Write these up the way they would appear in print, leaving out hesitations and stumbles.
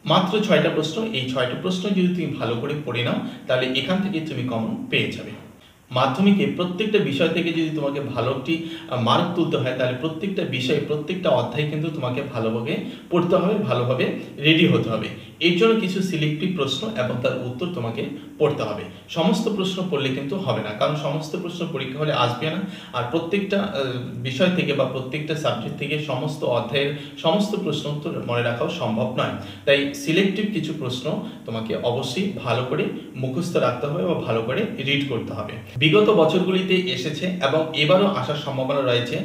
মাত্র 6টা প্রশ্ন, এই 6টা প্রশ্ন যদি তুমি ভালো করে পড়ে নাও তাহলে এখান থেকে তুমি কমন পেয়ে যাবে। মাধ্যমিকে প্রত্যেকটা বিষয় থেকে যদি তোমাকে ভালো একটি মার্ক তুলতে হয় তাহলে প্রত্যেকটা বিষয় প্রত্যেকটা অধ্যায় কিন্তু তোমাকে ভালোভাবে পড়তে হবে, ভালোভাবে রেডি হতে হবে। এর জন্য কিছু সিলেক্টিভ প্রশ্ন এবং তার উত্তর তোমাকে পড়তে হবে। সমস্ত প্রশ্ন পড়লে কিন্তু হবে না, কারণ সমস্ত প্রশ্ন পরীক্ষা হলে আসবে না। আর প্রত্যেকটা বিষয় থেকে বা প্রত্যেকটা সাবজেক্ট থেকে সমস্ত অধ্যায়ের সমস্ত প্রশ্ন উত্তর মনে রাখাও সম্ভব নয়। তাই সিলেক্টিভ কিছু প্রশ্ন তোমাকে অবশ্যই ভালো করে মুখস্থ রাখতে হবে বা ভালো করে রিড করতে হবে। বিগত বছরগুলিতে এসেছে এবং এবারও আসার সম্ভাবনা রয়েছে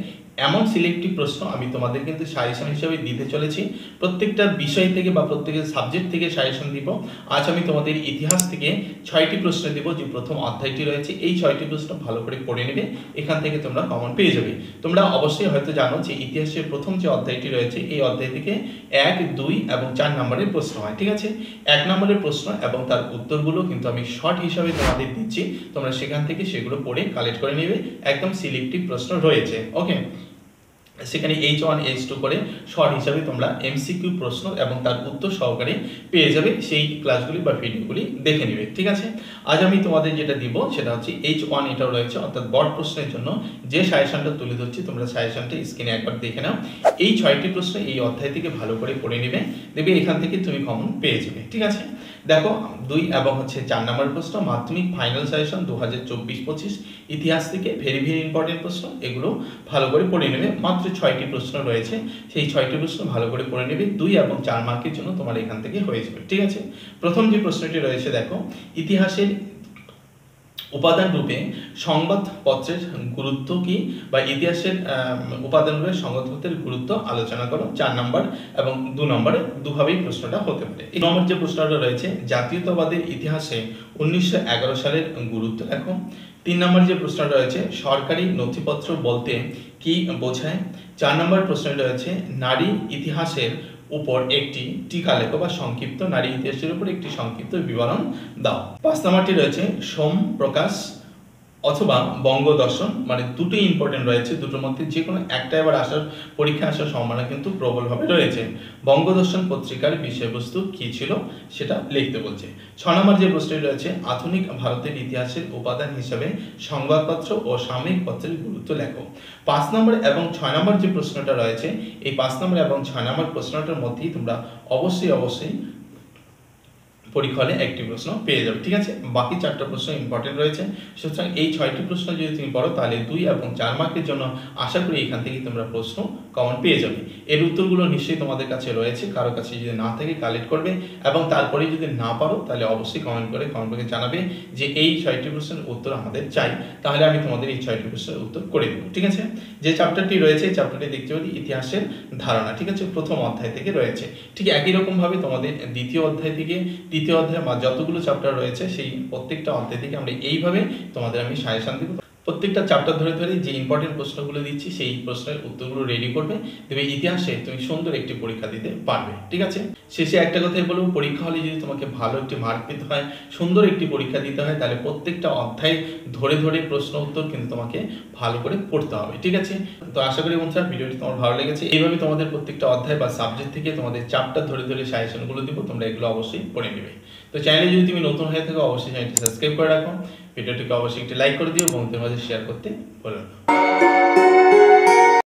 এমন সিলেক্টিভ প্রশ্ন আমি তোমাদের কিন্তু সাজেশন হিসেবে দিতে চলেছি। প্রত্যেকটা বিষয় থেকে বা প্রত্যেকটা সাবজেক্ট থেকে সাজেশন দিব। আজ আমি তোমাদের ইতিহাস থেকে 6টি প্রশ্ন দেব, যে প্রথম অধ্যায়টি রয়েছে এই 6টি প্রশ্ন ভালো করে পড়ে নেবে, এখান থেকে তোমরা কমন পেয়ে যাবে। তোমরা অবশ্যই হয়তো জানো যে ইতিহাসের প্রথম যে অধ্যায়টি রয়েছে এই অধ্যায় থেকে 1, 2 এবং 4 নম্বরের প্রশ্ন হয়, ঠিক আছে। 1 নম্বরের প্রশ্ন এবং তার উত্তরগুলো কিন্তু আমি শর্ট হিসাবে তোমাদের দিচ্ছি, তোমরা সেখান থেকে সেগুলো পড়ে কালেক্ট করে নেবে। একদম সিলেক্টিভ প্রশ্ন রয়েছে, ওকে। সেখানে H1 H2 করে শর্ট হিসাবে তোমরা এমসিকিউ প্রশ্ন এবং তার উত্তর সহকারে পেয়ে যাবে। সেই ক্লাসগুলি বা ভিডিওগুলি দেখে নেবে, ঠিক আছে। আজ আমি তোমাদের যেটা দিব সেটা হচ্ছে H1, এটাও রয়েছে, অর্থাৎ বড় প্রশ্নের জন্য যে সাজেশনটা তুলে ধরছি তোমরা সাজেশনটা স্ক্রিনে একবার দেখে নাও। এই 6টি প্রশ্ন এই অধ্যায় থেকে ভালো করে পড়ে নেবে, দেখবে এখান থেকে তুমি কমন পেয়ে যাবে, ঠিক আছে। দেখো 2 এবং 4 নম্বর প্রশ্ন, মাধ্যমিক ফাইনাল সাজেশন 2024-25 ইতিহাস থেকে ভেরি ইম্পর্টেন্ট প্রশ্ন, এগুলো ভালো করে পড়ে নেবে। মাত্র 6টি প্রশ্ন রয়েছে, সেই 6টি প্রশ্ন ভালো করে পড়ে নেবে। 2 এবং 4 মার্কের জন্য তোমার এখান থেকে হয়ে যাবে, ঠিক আছে। প্রথম যে প্রশ্নটি রয়েছে দেখো, ইতিহাসের উপাদান রূপে সংবাদপত্রের গুরুত্ব কি, বা ইতিহাসের উপাদান রূপে সংবাদপত্রের গুরুত্ব আলোচনা করো। 4 নম্বর এবং 2 নম্বরে দুভাবেই প্রশ্নটা হতে পারে। এই নম্বর যে প্রশ্নটা রয়েছে, জাতীয়তাবাদের ইতিহাসে 1911 সালের গুরুত্ব লেখো। 3 নম্বর যে প্রশ্নটা রয়েছে, সরকারি নথিপত্র বলতে কি বোঝায়। 4 নম্বর প্রশ্নটা রয়েছে, নারী ইতিহাসের উপর একটি টিকা লেখো বা সংক্ষিপ্ত নারী ইতিহাসের উপর একটি সংক্ষিপ্ত বিবরণ দাও। 5 নম্বরটি রয়েছে, সোম প্রকাশ অথবা বঙ্গদর্শন, মানে দুটোই ইম্পর্টেন্ট রয়েছে, দুটোর মধ্যে যে কোনো একটা এবার আসার পরীক্ষা আসার সম্ভাবনা কিন্তু প্রবলভাবে রয়েছে। বঙ্গদর্শন পত্রিকার বিষয়বস্তু কি ছিল সেটা লিখতে বলছে। 6 নম্বর যে প্রশ্নটি রয়েছে, আধুনিক ভারতের ইতিহাসের উপাদান হিসেবে সংবাদপত্র ও সাময়িক পত্রের গুরুত্ব লেখো। 5 নম্বর এবং 6 নম্বর যে প্রশ্নটা রয়েছে, এই 5 নম্বর এবং 6 নম্বর প্রশ্নটার মধ্যেই তোমরা অবশ্যই পরীক্ষা হলে একটি প্রশ্ন পেয়ে যাবে, ঠিক আছে। বাকি 4টা প্রশ্ন ইম্পর্টেন্ট রয়েছে, সুতরাং এই 6টি প্রশ্ন যদি তুমি পড়ো তাহলে 2 এবং 4 মার্কের জন্য আশা করি এখান থেকে তোমরা প্রশ্ন কমন পেয়ে যাবে। এর উত্তরগুলো নিশ্চয়ই তোমাদের কাছে রয়েছে, কারো কাছে যদি না থাকে কালেক্ট করবে, এবং তারপরে যদি না পারো তাহলে অবশ্যই কমেন্ট করে জানাবে যে এই 6টি প্রশ্নের উত্তর আমাদের চাই, তাহলে আমি তোমাদের এই 6টি প্রশ্নের উত্তর করে দেবো, ঠিক আছে। যে চ্যাপ্টারটি রয়েছে এই চ্যাপ্টারটি দেখতে পাচ্ছি ইতিহাসের ধারণা, ঠিক আছে, প্রথম অধ্যায় থেকে রয়েছে। ঠিক একই রকম ভাবে তোমাদের দ্বিতীয় অধ্যায় থেকে তৃতীয় অধ্যায় বা যতগুলো চ্যাপ্টার রয়েছে সেই প্রত্যেকটা অধ্যায় থেকে আমরা এইভাবে তোমাদের আমি সাজেশন দেব। প্রত্যেকটা চ্যাপ্টার ধরে যে ইম্পর্টেন্ট প্রশ্নগুলো দিচ্ছি সেই প্রশ্নের উত্তরগুলো রেডি করবে, তবে ইতিহাসে তুমি সুন্দর একটি পরীক্ষা দিতে পারবে, ঠিক আছে। শেষে একটা কথাই বলবো, পরীক্ষা হলে যদি তোমাকে ভালো একটি মার্ক পেতে হয়, সুন্দর একটি পরীক্ষা দিতে হয়, তাহলে প্রত্যেকটা অধ্যায় ধরে প্রশ্ন উত্তর কিন্তু তোমাকে ভালো করে পড়তে হবে, ঠিক আছে। তো আশা করি বন্ধুরা ভিডিওটি তোমার ভালো লেগেছে। এইভাবে তোমাদের প্রত্যেকটা অধ্যায় বা সাবজেক্ট থেকে তোমাদের চ্যাপ্টার ধরে সাজেশনগুলো দিব, তোমরা এগুলো অবশ্যই পড়ে নেবে। তো চ্যানেলে যদি তুমি নতুন হয়ে থাকো অবশ্যই চ্যানেলটি সাবস্ক্রাইব করে রাখো, ভিডিওটিকে অবশ্যই একটি লাইক করে দিও, বন্ধুদের মাঝে শেয়ার করতে ভুলো না।